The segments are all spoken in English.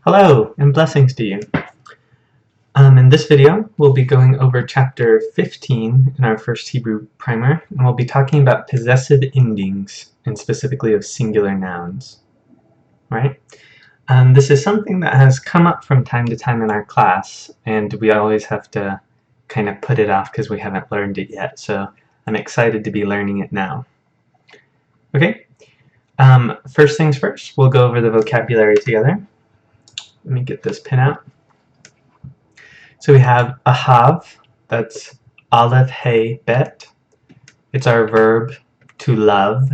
Hello, and blessings to you. In this video, we'll be going over chapter 15 in our first Hebrew primer, and we'll be talking about possessive endings, and specifically of singular nouns. Right? This is something that has come up from time to time in our class, and we always have to kind of put it off because we haven't learned it yet, so I'm excited to be learning it now. Okay, first things first, we'll go over the vocabulary together. Let me get this pin out. So we have ahav, that's aleph, hey, bet. It's our verb to love.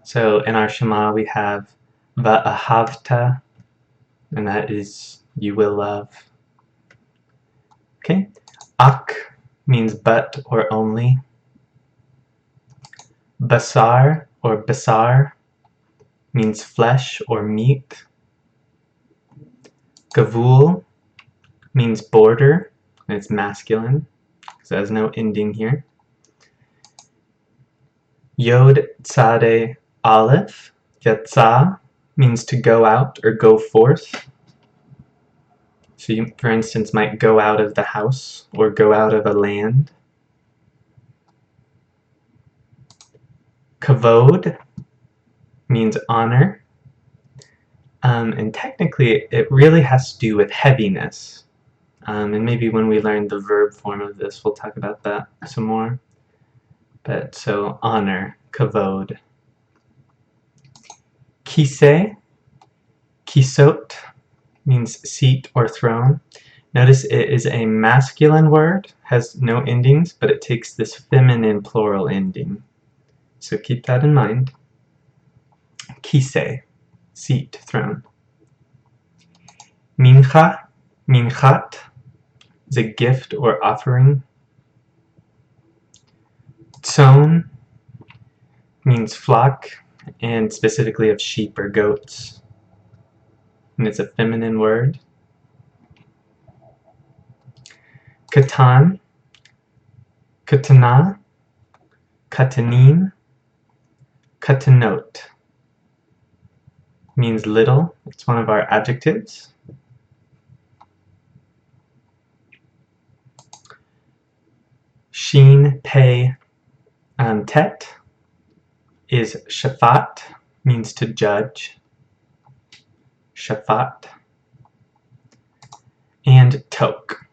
So in our Shema we have va'ahavta, and that is you will love. Okay, ak means but or only. Basar or basar means flesh or meat. Gavul means border, and it's masculine, so it has no ending here. Yod tzade aleph, yatsa, means to go out or go forth. So you, for instance, might go out of the house or go out of a land. Kavod means honor, and technically it really has to do with heaviness. And maybe when we learn the verb form of this, we'll talk about that some more. But so honor, kavod. Kiseh, kisot, means seat or throne. Notice it is a masculine word, has no endings, but it takes this feminine plural ending. So keep that in mind. Kiseh, seat, throne. Mincha, minchat, is a gift or offering. Tzon means flock, and specifically of sheep or goats, and it's a feminine word. Katan, katana, katanim, katanot, means little. It's one of our adjectives. Shin, pei, tet is shafat, means to judge. Shafat. And tok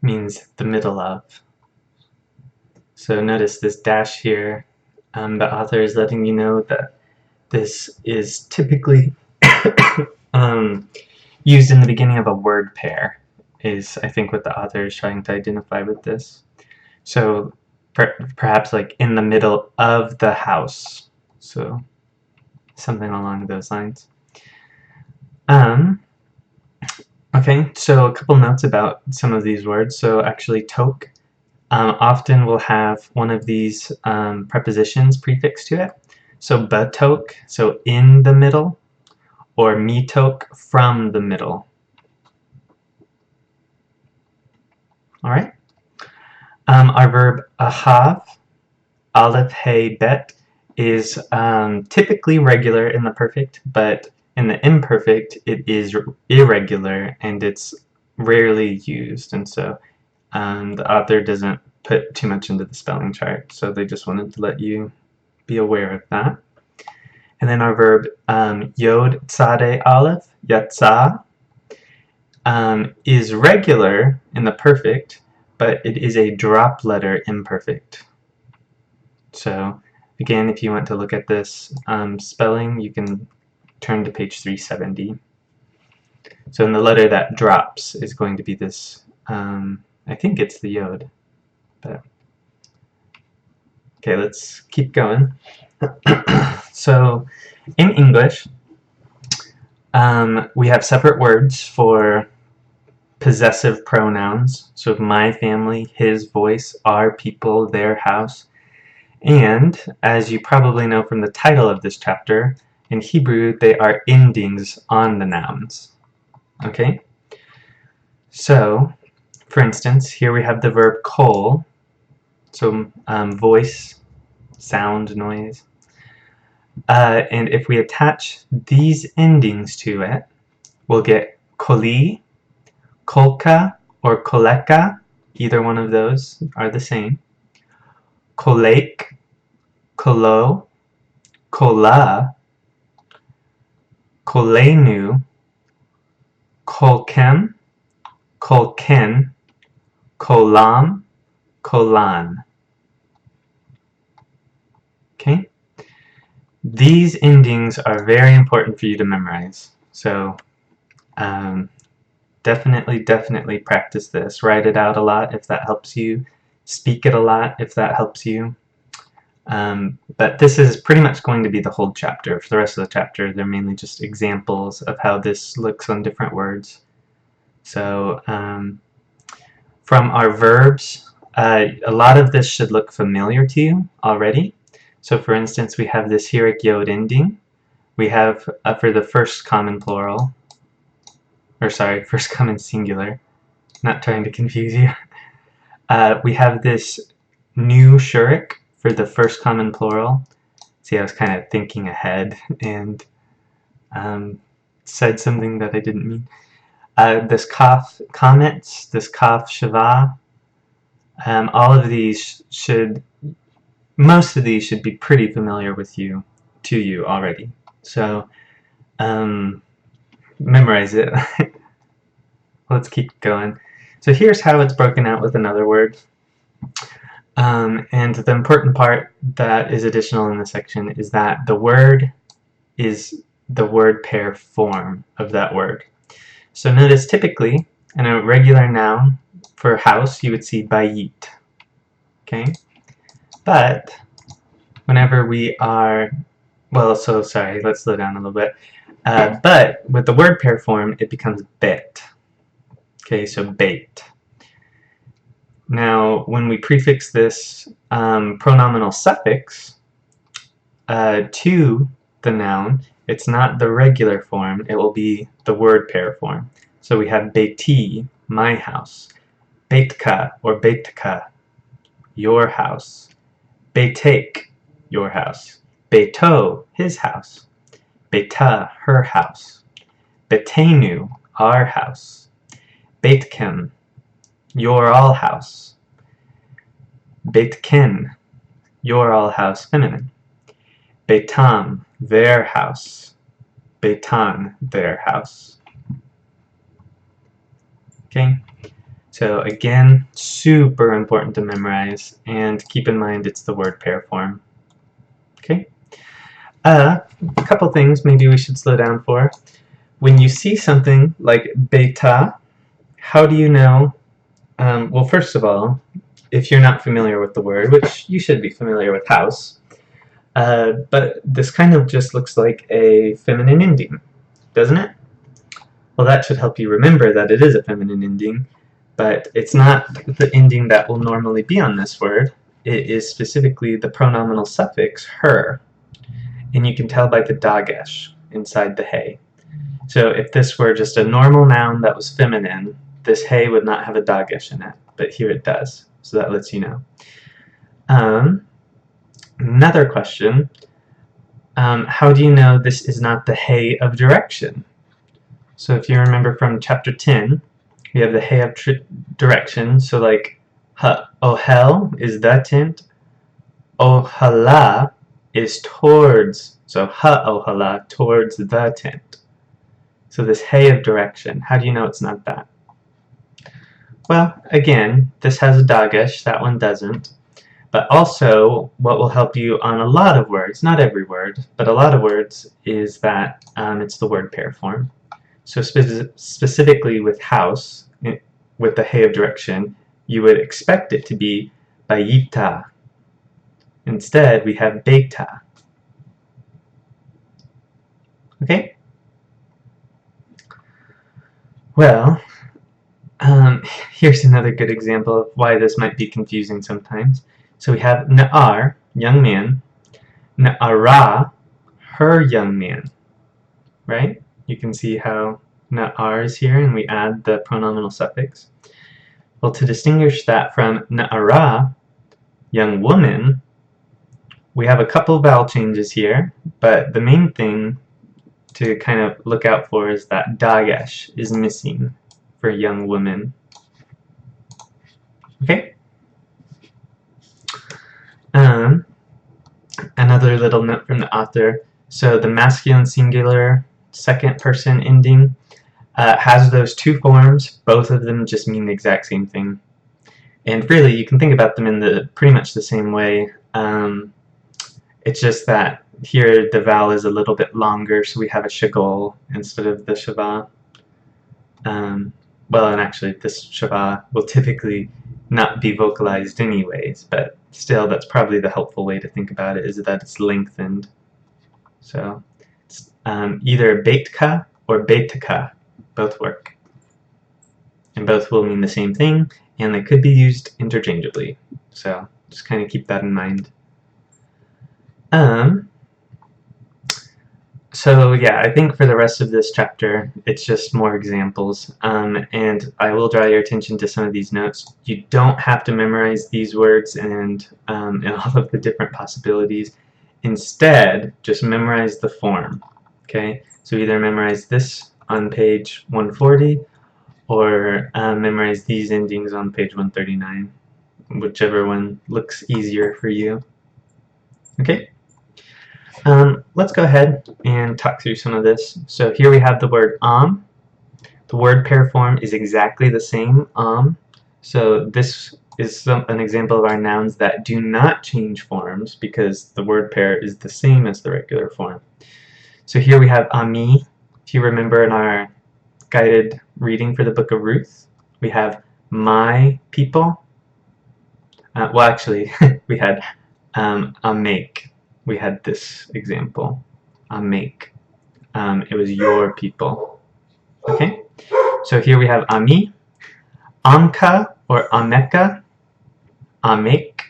means the middle of. So notice this dash here. The author is letting you know that this is typically used in the beginning of a word pair, is I think what the author is trying to identify with this. So perhaps like in the middle of the house. So something along those lines. Okay, so a couple notes about some of these words. So actually tok often will have one of these prepositions prefixed to it. So batok, so in the middle, or mitok, from the middle. Alright? Our verb ahav, aleph, hey, bet, is typically regular in the perfect, but in the imperfect it is irregular and it's rarely used, and so the author doesn't put too much into the spelling chart, so they just wanted to let you be aware of that. And then our verb yod tzade aleph, yatsa, is regular in the perfect, but it is a drop letter imperfect. So again, if you want to look at this spelling, you can turn to page 370. So in the letter that drops is going to be this, I think it's the yod. But okay, let's keep going. So in English, we have separate words for possessive pronouns. So my family, his voice, our people, their house. And as you probably know from the title of this chapter, in Hebrew they are endings on the nouns. Okay? So, for instance, here we have the verb kol, so voice, sound, noise. And if we attach these endings to it, we'll get koli, kolka, or koleka. Either one of those are the same. Kolek, kolo, kola, kolenu, kolkem, kolken, kolam, kolan. Okay? These endings are very important for you to memorize. So definitely practice this. Write it out a lot if that helps you. Speak it a lot if that helps you. But this is pretty much going to be the whole chapter. For the rest of the chapter, they're mainly just examples of how this looks on different words. So from our verbs, a lot of this should look familiar to you already. So for instance, we have this hieroc iod ending. We have, for the first common plural, or sorry, first common singular, not trying to confuse you. We have this new shuric for the first common plural. See, I was kind of thinking ahead and said something that I didn't mean. This kaf comments, this kaf shava, all of these most of these should be pretty familiar to you already. So memorize it. Let's keep going. So here's how it's broken out with another word. And the important part that is additional in this section is that the word is the word pair form of that word. So notice typically in a regular noun for house you would see bayit. Okay? But whenever we are, well, so sorry, let's slow down a little bit. But with the word pair form, it becomes bet. Okay, so bait. Now, when we prefix this pronominal suffix to the noun, it's not the regular form, it will be the word pair form. So we have beiti, my house, beitka or beitka, your house, beitek, your house, beito, his house, beita, her house, betenu, our house, beitkem, your all house, beitken, your all house feminine, beitam, their house, beitan, their house. Okay, so again, super important to memorize, and keep in mind it's the word pair form. Okay, a couple things maybe we should slow down for. When you see something like beita, how do you know? Well, first of all, if you're not familiar with the word, which you should be familiar with house, but this kind of just looks like a feminine ending, doesn't it? Well, that should help you remember that it is a feminine ending, but it's not the ending that will normally be on this word. It is specifically the pronominal suffix her, and you can tell by the dagesh inside the hey. So if this were just a normal noun that was feminine, this hey would not have a dagesh in it, but here it does, so that lets you know. Another question, how do you know this is not the hey of direction? So if you remember from chapter 10, we have the hey of direction, so like ohel is the tent, ohala is towards, so ohala, towards the tent. So this hey of direction, how do you know it's not that? Well, again, this has a dagesh, that one doesn't. But also, what will help you on a lot of words, not every word, but a lot of words, is that it's the word pair form. So specifically with house, with the hey of direction, you would expect it to be bayita. Instead, we have beita. Okay? Well, here's another good example of why this might be confusing sometimes. So we have na'ar, young man, na'ara, her young man, right? You can see how na'ar is here, and we add the pronominal suffix. Well, to distinguish that from na'ara, young woman, we have a couple vowel changes here, but the main thing to kind of look out for is that dagesh is missing for young women. Okay? Another little note from the author. So the masculine singular second person ending has those two forms. Both of them just mean the exact same thing. And really, you can think about them in pretty much the same way. It's just that here the vowel is a little bit longer, so we have a shagol instead of the shava. Well, and actually this shava will typically not be vocalized anyways, but still that's probably the helpful way to think about it, is that it's lengthened. So it's either beitka or beitaka, both work. And both will mean the same thing, and they could be used interchangeably. So just kind of keep that in mind. So yeah, I think for the rest of this chapter, it's just more examples. And I will draw your attention to some of these notes. You don't have to memorize these words and all of the different possibilities. Instead, just memorize the form. Okay, so either memorize this on page 140 or memorize these endings on page 139, whichever one looks easier for you. Okay, let's go ahead and talk through some of this. So here we have the word The word pair form is exactly the same, so this is an example of our nouns that do not change forms because the word pair is the same as the regular form. So here we have ami. If you remember in our guided reading for the book of Ruth, we have my people. Well, actually, we had amake. We had this example, amake. It was your people. Okay, so here we have ami, amka or ameka, amek,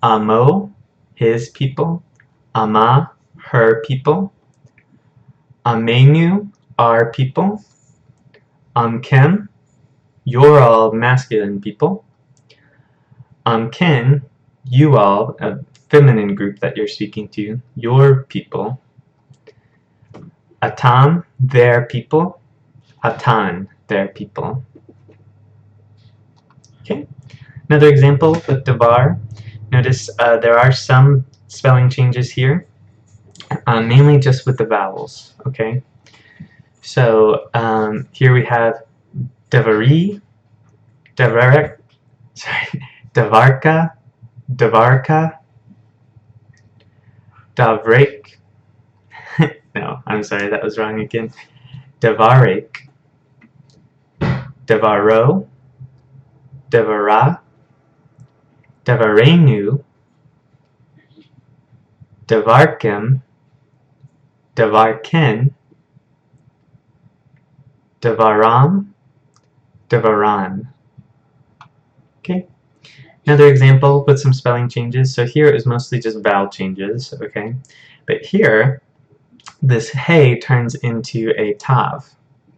amo, his people, ama, her people, amenu, our people, amkem, you're all masculine people, amken, you all, a feminine group that you're speaking to, your people, atam, their people, atan, their people. Okay, another example with davar. Notice there are some spelling changes here, mainly just with the vowels. Okay, so here we have davari, davarek, sorry, davarka, davarka, davrek. No, I'm sorry, that was wrong again. Davarek, davaro, davara, davarenu, davarkem, davarken, davaram, davaran. Okay, another example with some spelling changes. So here it was mostly just vowel changes, okay? But here, this hey turns into a tav,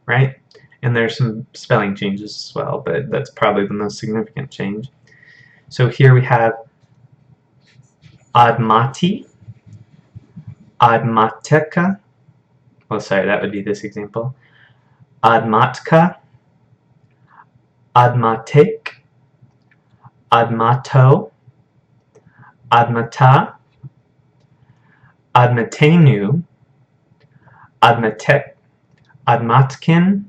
right? And there's some spelling changes as well, but that's probably the most significant change. So here we have admati, admateka, well sorry, that would be this example, admatka, admatek, admato, admata, admatenu, admatek, admatkin,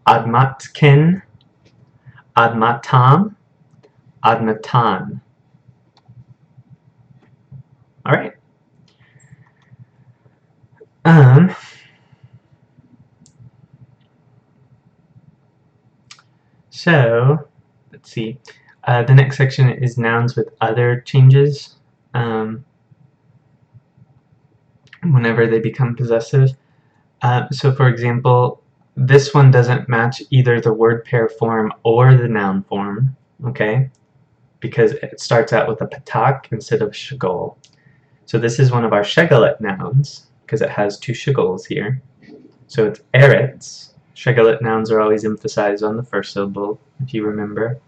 admatkin, admatam, admatan. All right. So let's see. The next section is nouns with other changes whenever they become possessive. So for example, this one doesn't match either the word pair form or the noun form, okay? Because it starts out with a patak instead of shagol. So this is one of our shegalet nouns because it has two shagols here. So it's eretz. Shegalet nouns are always emphasized on the first syllable, if you remember.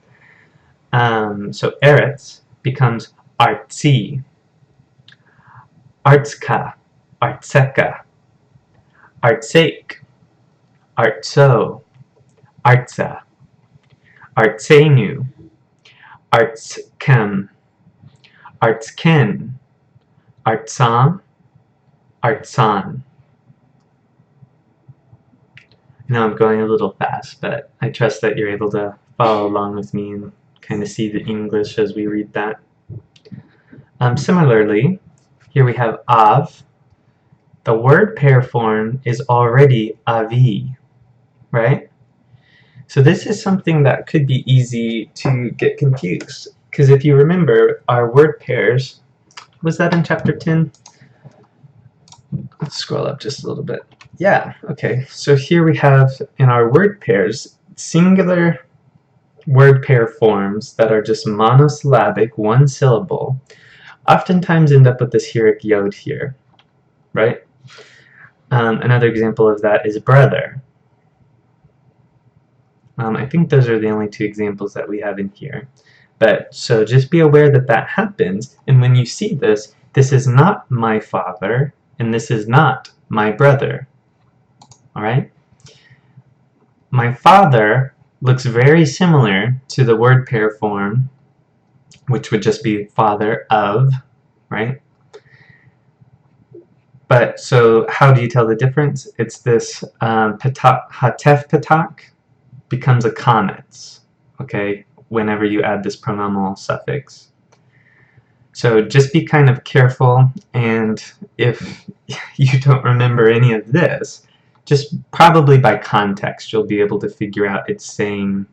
So eretz becomes artsi, artska, artseka, artsake, artso, artsa, artsenu, artskem, artsken, artsam, artsan. I know I'm going a little fast, but I trust that you're able to follow along with me and kind of see the English as we read that. Similarly, here we have av. The word pair form is already avi, right? So this is something that could be easy to get confused, because if you remember our word pairs, was that in chapter 10? Let's scroll up just a little bit. Yeah, okay. So here we have in our word pairs singular word pair forms that are just monosyllabic, one syllable, oftentimes end up with this heroic yod here, right? Another example of that is brother. I think those are the only two examples that we have in here. But so just be aware that that happens, and when you see this, this is not my father, and this is not my brother. Alright? My father looks very similar to the word pair form, which would just be father of, right? But so how do you tell the difference? It's this hatef patak becomes a comments, okay, whenever you add this pronominal suffix. So just be kind of careful, and if you don't remember any of this, just probably by context you'll be able to figure out it's saying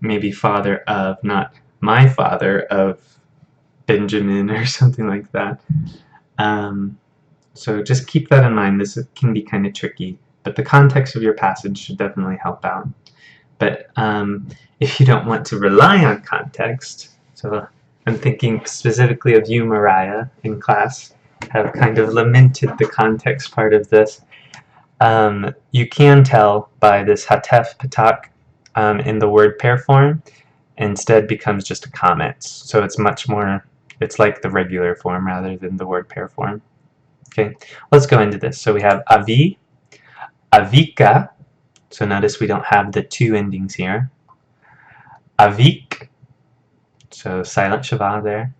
maybe father of, not my father of Benjamin or something like that. So just keep that in mind. This can be kind of tricky, but the context of your passage should definitely help out. But if you don't want to rely on context, so I'm thinking specifically of you, Mariah, in class, have kind of lamented the context part of this. You can tell by this hatef patak in the word pair form instead becomes just a comment. So it's much more, it's like the regular form rather than the word pair form. Okay, let's go into this. So we have avi, avika. So notice we don't have the two endings here. Avik, so silent shava there.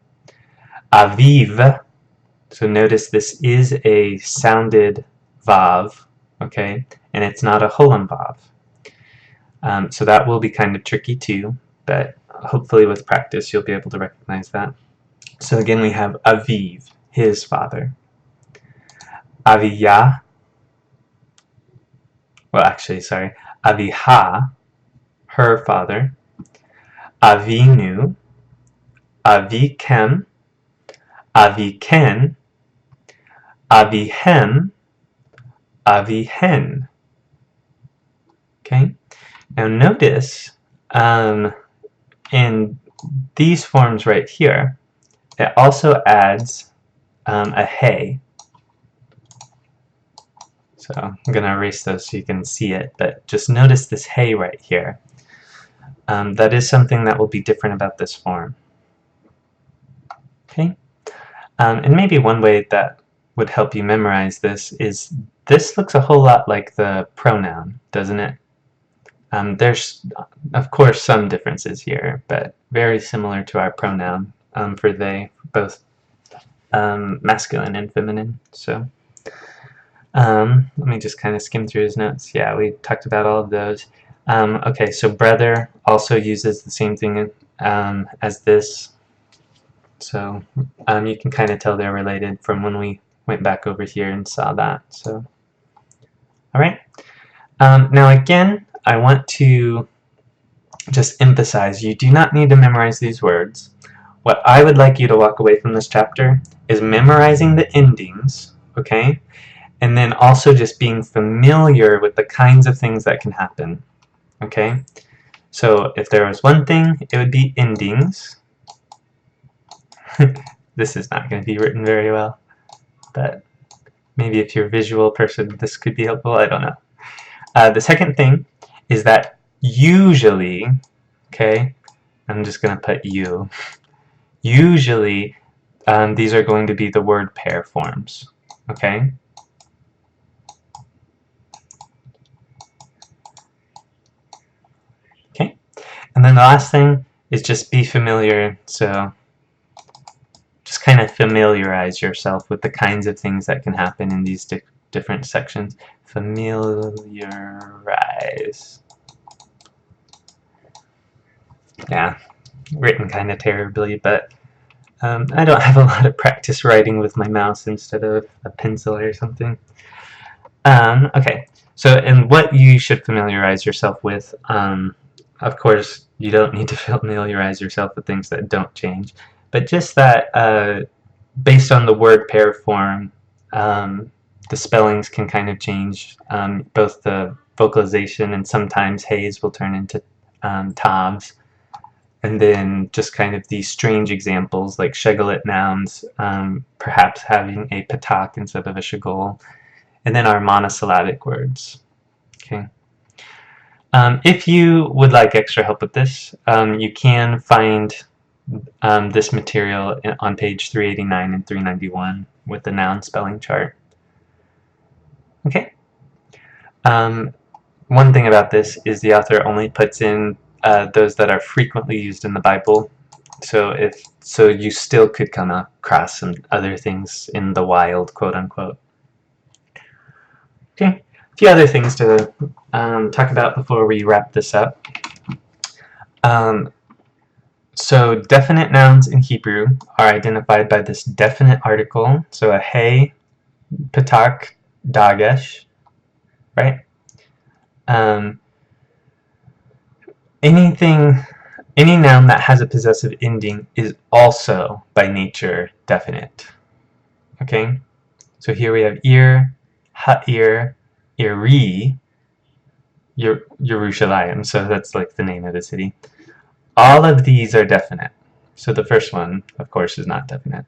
Aviv, so notice this is a sounded vav, okay, and it's not a holam vav. So that will be kind of tricky too, but hopefully with practice you'll be able to recognize that. So again we have Aviv, his father. Aviyah, well actually sorry, Aviha, her father. Avinu, Avikem, Aviken, Avihem, Avihen. Okay, now notice in these forms right here, it also adds a hey. So I'm going to erase those so you can see it, but just notice this hey right here. That is something that will be different about this form. Okay, and maybe one way that would help you memorize this is this looks a whole lot like the pronoun, doesn't it? There's, of course, some differences here, but very similar to our pronoun for they, both masculine and feminine. So let me just kind of skim through his notes. Yeah, we talked about all of those. Okay, so brother also uses the same thing as this. So you can kind of tell they're related from when we went back over here and saw that. So, all right. Now again, I want to just emphasize you do not need to memorize these words. What I would like you to walk away from this chapter is memorizing the endings, okay? And then also just being familiar with the kinds of things that can happen, okay? So if there was one thing, it would be endings. This is not going to be written very well, but maybe if you're a visual person, this could be helpful. I don't know. The second thing is that usually, okay, I'm just going to put you. Usually, these are going to be the word pair forms, okay? then the last thing is just be familiar, so just kind of familiarize yourself with the kinds of things that can happen in these different sections. Familiarize. Yeah, written kind of terribly, but I don't have a lot of practice writing with my mouse instead of a pencil or something. Okay, so and what you should familiarize yourself with, of course, you don't need to familiarize yourself with things that don't change, but just that based on the word pair form, the spellings can kind of change, both the vocalization and sometimes haze will turn into tavs. And then just kind of these strange examples like shigolate nouns, perhaps having a patak instead of a shigol, and then our monosyllabic words. Okay. If you would like extra help with this, you can find this material on page 389 and 391 with the noun spelling chart. Okay. One thing about this is the author only puts in those that are frequently used in the Bible. So you still could come across some other things in the wild, quote unquote. Okay, a few other things to talk about before we wrap this up. So definite nouns in Hebrew are identified by this definite article. So a hey, patak, dagesh, right? Any noun that has a possessive ending is also by nature definite. Okay, so here we have ear, ha'ir, iri, Yerushalayim, so that's like the name of the city. All of these are definite. So the first one, of course, is not definite.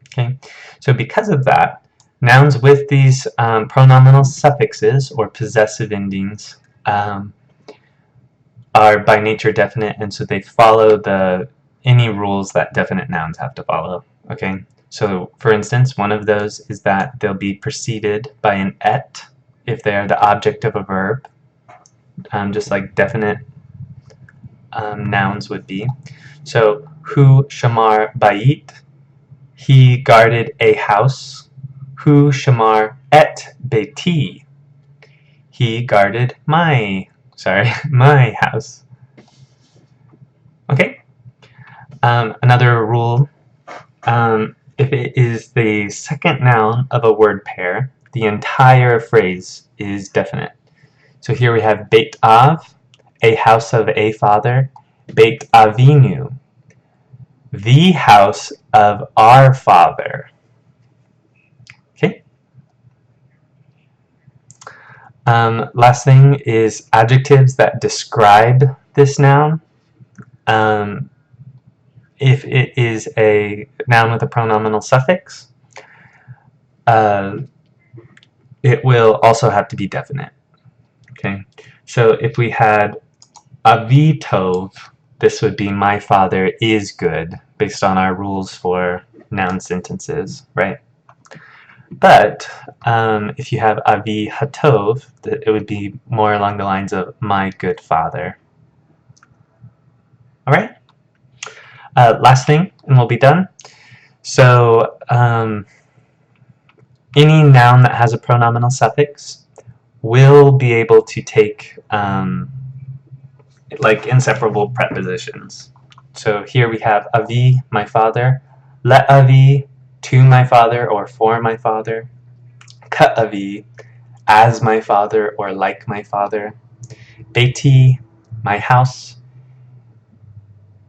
Okay, so because of that, nouns with these pronominal suffixes or possessive endings are by nature definite, and so they follow any rules that definite nouns have to follow. Okay, so for instance, one of those is that they'll be preceded by an et if they are the object of a verb, just like definite nouns would be. So hu shamar bayit, he guarded a house. Hu shamar et beiti, he guarded my house. Okay. Another rule, if it is the second noun of a word pair, the entire phrase is definite. So here we have Beit Av, a house of a father, Beit Avinu, the house of our father. Okay. Last thing is adjectives that describe this noun. If it is a noun with a pronominal suffix, it will also have to be definite. Okay, so if we had Avi Tov, this would be my father is good, based on our rules for noun sentences, right? But if you have Avi Hatov, it would be more along the lines of my good father. All right. Last thing, and we'll be done. So any noun that has a pronominal suffix will be able to take like inseparable prepositions. So here we have avi, my father, le'avi, to my father or for my father, ka'avi, as my father or like my father, beiti, my house,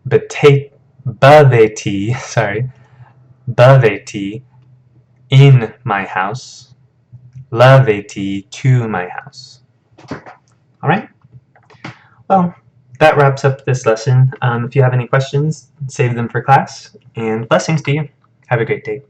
baveti, in my house, laveti, to my house. Alright? Well, that wraps up this lesson. If you have any questions, save them for class, and blessings to you. Have a great day.